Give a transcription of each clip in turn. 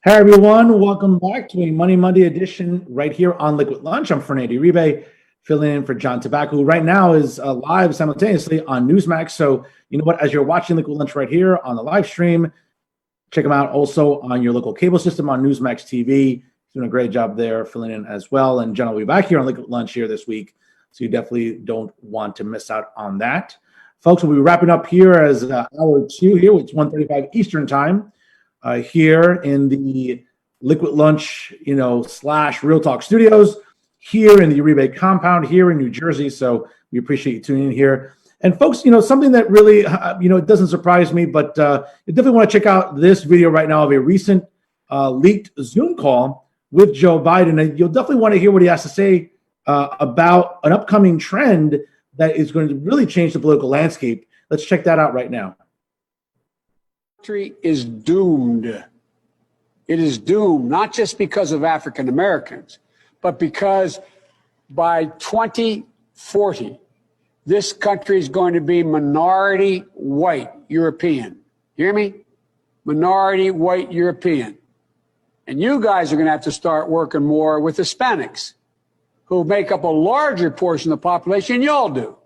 Hey everyone, welcome back to a Money Monday edition right here on Liquid Lunch. I'm Fernando Uribe, filling in for John Tobacco, who right now is live simultaneously on Newsmax. So you know what, as you're watching Liquid Lunch right here on the live stream, check him out also on your local cable system on Newsmax TV. He's doing a great job there, filling in as well. And John will be back here on Liquid Lunch here this week, so you definitely don't want to miss out on that. Folks, we'll be wrapping up here as hour two here. It's 1:35 Eastern time. Here in the Liquid Lunch, / Real Talk Studios, here in the Uribe compound, here in New Jersey. So we appreciate you tuning in here. And folks, something that really, it doesn't surprise me, but you definitely want to check out this video right now of a recent leaked Zoom call with Joe Biden. And you'll definitely want to hear what he has to say about an upcoming trend that is going to really change the political landscape. Let's check that out right now. Country is doomed. It is doomed, not just because of African Americans, but because by 2040, this country is going to be minority white European. Hear me? Minority white European. And you guys are going to have to start working more with Hispanics, who make up a larger portion of the population than y'all do.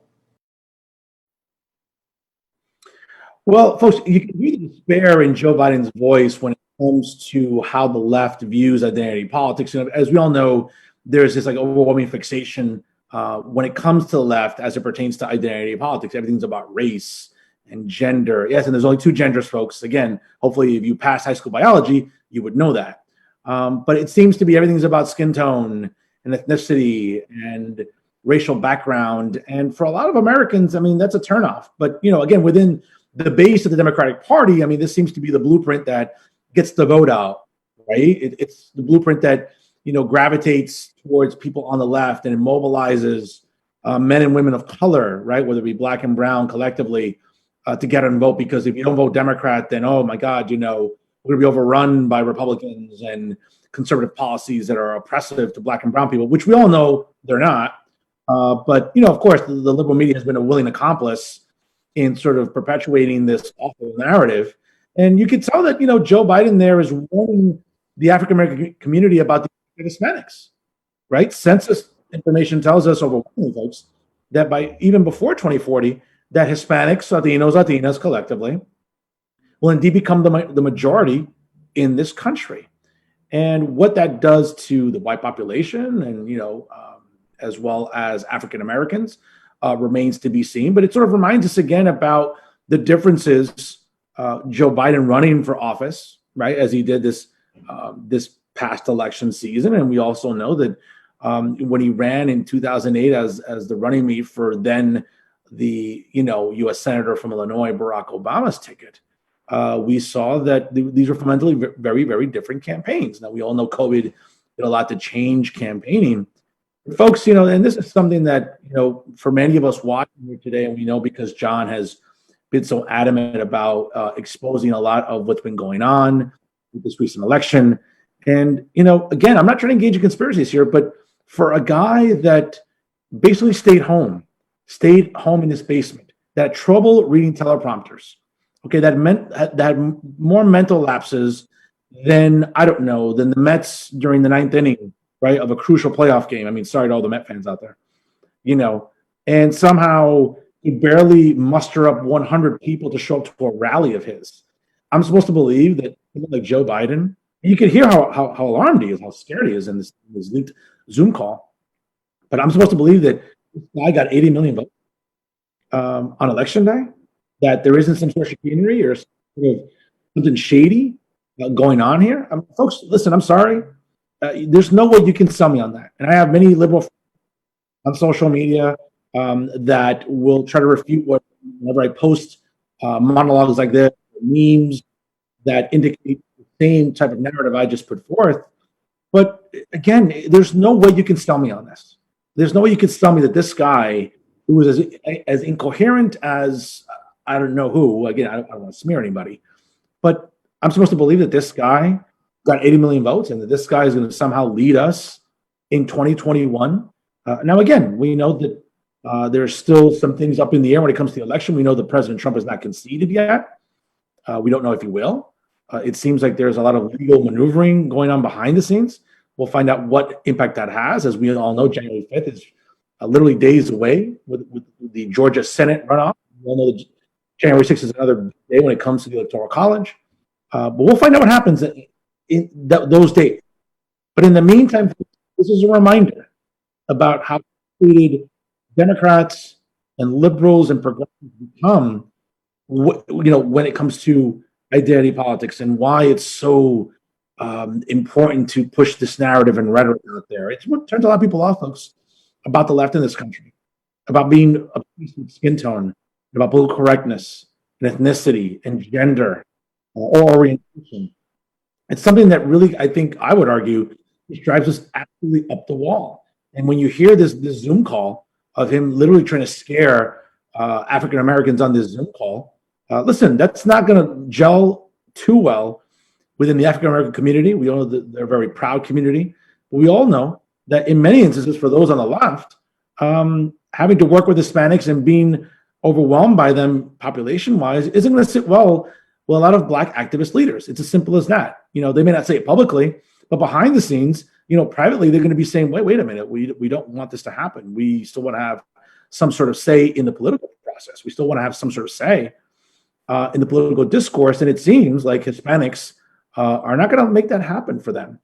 Well, folks, you can hear the despair in Joe Biden's voice when it comes to how the left views identity politics. As we all know, there's this overwhelming fixation when it comes to the left as it pertains to identity politics. Everything's about race and gender. Yes, and there's only two genders, folks. Again, hopefully, if you pass high school biology, you would know that. But it seems to be everything's about skin tone and ethnicity and racial background. And for a lot of Americans, that's a turnoff. But again, within the base of the Democratic Party, this seems to be the blueprint that gets the vote out, right? It's the blueprint that, gravitates towards people on the left and mobilizes men and women of color, right? Whether it be black and brown collectively to get on vote. Because if you don't vote Democrat, then, oh my God, we're going to be overrun by Republicans and conservative policies that are oppressive to black and brown people, which we all know they're not. But, of course, the liberal media has been a willing accomplice in sort of perpetuating this awful narrative. And you can tell that, Joe Biden there is warning the African-American community about the Hispanics, right? Census information tells us overwhelmingly, folks, that even before 2040, that Hispanics, Latinos collectively, will indeed become the majority in this country. And what that does to the white population and, as well as African-Americans, remains to be seen. But it sort of reminds us again about the differences Joe Biden running for office, right, as he did this past election season. And we also know that when he ran in 2008 as the running mate for then the U.S. Senator from Illinois, Barack Obama's ticket, we saw that these were fundamentally very, very different campaigns. Now, we all know COVID did a lot to change campaigning. Folks, and this is something that, for many of us watching here today, and we know because John has been so adamant about exposing a lot of what's been going on with this recent election. And, again, I'm not trying to engage in conspiracies here, but for a guy that basically stayed home in his basement, that had trouble reading teleprompters, okay, that had more mental lapses than the Mets during the ninth inning, right, of a crucial playoff game. Sorry to all the Met fans out there, and somehow he barely muster up 100 people to show up to a rally of his. I'm supposed to believe that people like Joe Biden, you can hear how alarmed he is, how scared he is in this leaked Zoom call. But I'm supposed to believe that this guy got 80 million votes on election day, that there isn't some sort of chicanery or something shady going on here. Folks, listen, I'm sorry. There's no way you can sell me on that. And I have many liberal friends on social media that will try to refute whenever I post monologues like this, memes that indicate the same type of narrative I just put forth. But again, there's no way you can sell me on this. There's no way you can sell me that this guy, who was as incoherent as I don't know who, again, I don't want to smear anybody, but I'm supposed to believe that this guy got 80 million votes and that this guy is going to somehow lead us in 2021. Now, again, we know that there's still some things up in the air when it comes to the election. We know that President Trump has not conceded yet. We don't know if he will. It seems like there's a lot of legal maneuvering going on behind the scenes. We'll find out what impact that has. As we all know, January 5th is literally days away with the Georgia Senate runoff. We all know that January 6th is another day when it comes to the Electoral College. But we'll find out what happens in those days. But in the meantime, this is a reminder about how treated Democrats and liberals and progressives become, when it comes to identity politics, and why it's so important to push this narrative and rhetoric out there. It's what turns a lot of people off, folks, about the left in this country, about being a piece of skin tone, about political correctness and ethnicity and gender or orientation. It's something that really, I think, I would argue, just drives us absolutely up the wall. And when you hear this Zoom call of him literally trying to scare African Americans on this Zoom call, listen, that's not going to gel too well within the African American community. We all know that they're a very proud community. But we all know that in many instances, for those on the left, having to work with Hispanics and being overwhelmed by them population-wise isn't going to sit well with a lot of Black activist leaders. It's as simple as that. They may not say it publicly, but behind the scenes, privately, they're going to be saying, wait a minute, we don't want this to happen. We still want to have some sort of say in the political process. We still want to have some sort of say in the political discourse. And it seems like Hispanics are not going to make that happen for them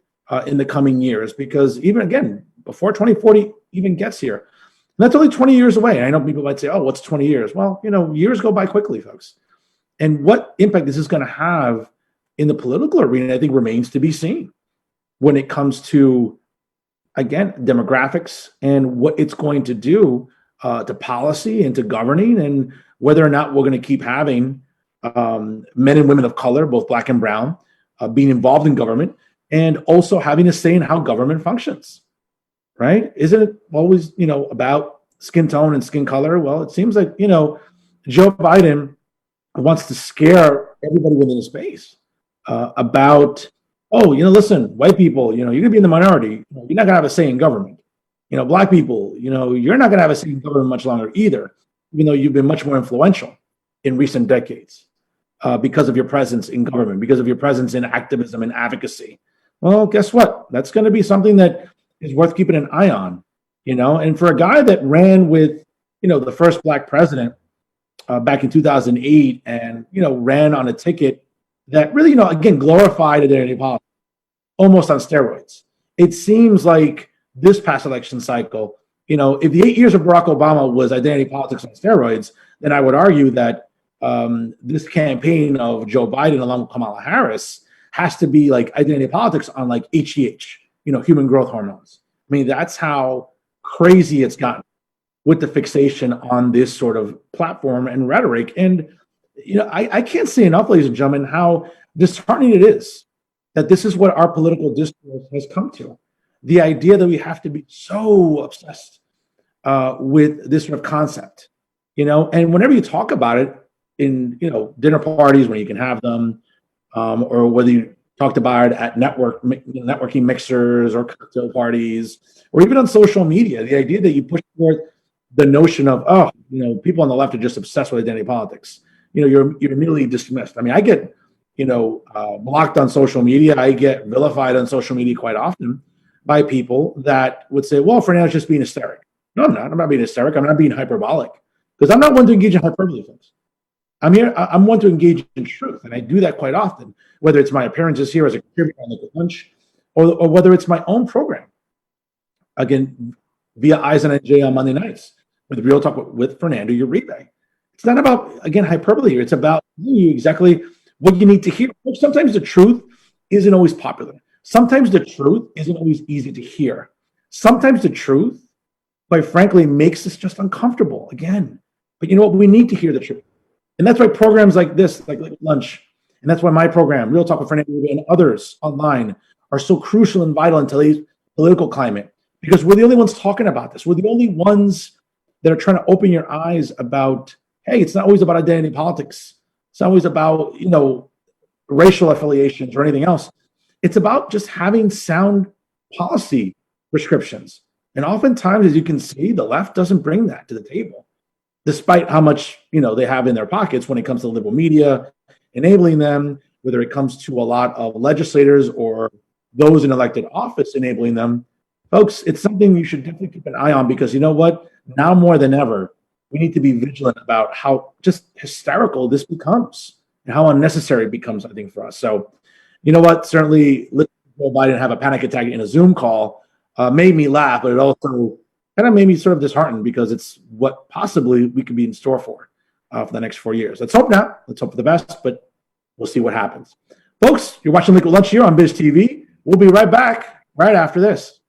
in the coming years, because even, again, before 2040 even gets here, and that's only 20 years away. I know people might say, oh, what's 20 years? Well, years go by quickly, folks. And what impact this is going to have in the political arena, I think, remains to be seen when it comes to, again, demographics and what it's going to do to policy and to governing, and whether or not we're going to keep having men and women of color, both Black and brown, being involved in government, and also having a say in how government functions, right? Isn't it always, about skin tone and skin color? Well, it seems like, Joe Biden wants to scare everybody within the space about, listen, white people, you're going to be in the minority. You're not going to have a say in government. Black people, you're not going to have a say in government much longer either, even though you've been much more influential in recent decades because of your presence in government, because of your presence in activism and advocacy. Well, guess what? That's going to be something that is worth keeping an eye on, and for a guy that ran with, the first Black president back in 2008 and, ran on a ticket that really, again, glorified identity politics, almost on steroids. It seems like this past election cycle, if the 8 years of Barack Obama was identity politics on steroids, then I would argue that this campaign of Joe Biden along with Kamala Harris has to be like identity politics on like HGH, human growth hormones. I mean, that's how crazy it's gotten with the fixation on this sort of platform and rhetoric. And, I can't say enough, ladies and gentlemen, how disheartening it is that this is what our political discourse has come to. The idea that we have to be so obsessed with this sort of concept, and whenever you talk about it in, dinner parties when you can have them, or whether you talked about it at networking mixers or cocktail parties, or even on social media, the idea that you push forth the notion of, people on the left are just obsessed with identity politics. You're immediately dismissed. I mean, I get, blocked on social media. I get vilified on social media quite often by people that would say, well, Fernando's just being hysteric. No, I'm not. I'm not being hysteric. I'm not being hyperbolic, because I'm not one to engage in hyperbole, folks. I'm one to engage in truth, and I do that quite often, whether it's my appearances here as a contributor on Liquid Lunch, or whether it's my own program, again, via Eyes on NJ on Monday nights, with Real Talk with Fernando Uribe. It's not about, again, hyperbole here. It's about you exactly what you need to hear. Sometimes the truth isn't always popular. Sometimes the truth isn't always easy to hear. Sometimes the truth, quite frankly, makes us just uncomfortable, again. But you know what? We need to hear the truth. And that's why programs like this, like Lunch, and that's why my program, Real Talk with Fernando Uribe, and others online are so crucial and vital in today's political climate, because we're the only ones talking about this. We're the only ones that are trying to open your eyes about, hey, it's not always about identity politics. It's not always about, racial affiliations or anything else. It's about just having sound policy prescriptions. And oftentimes, as you can see, the left doesn't bring that to the table, despite how much, they have in their pockets when it comes to liberal media, enabling them, whether it comes to a lot of legislators or those in elected office enabling them, folks, it's something you should definitely keep an eye on, because you know what? Now more than ever, we need to be vigilant about how just hysterical this becomes and how unnecessary it becomes, I think, for us. So, you know what? Certainly, listening to Joe Biden have a panic attack in a Zoom call made me laugh, but it also kind of made me sort of disheartened, because it's what possibly we could be in store for the next 4 years. Let's hope not. Let's hope for the best, but we'll see what happens. Folks, you're watching Liquid Lunch here on Biz TV. We'll be right back right after this.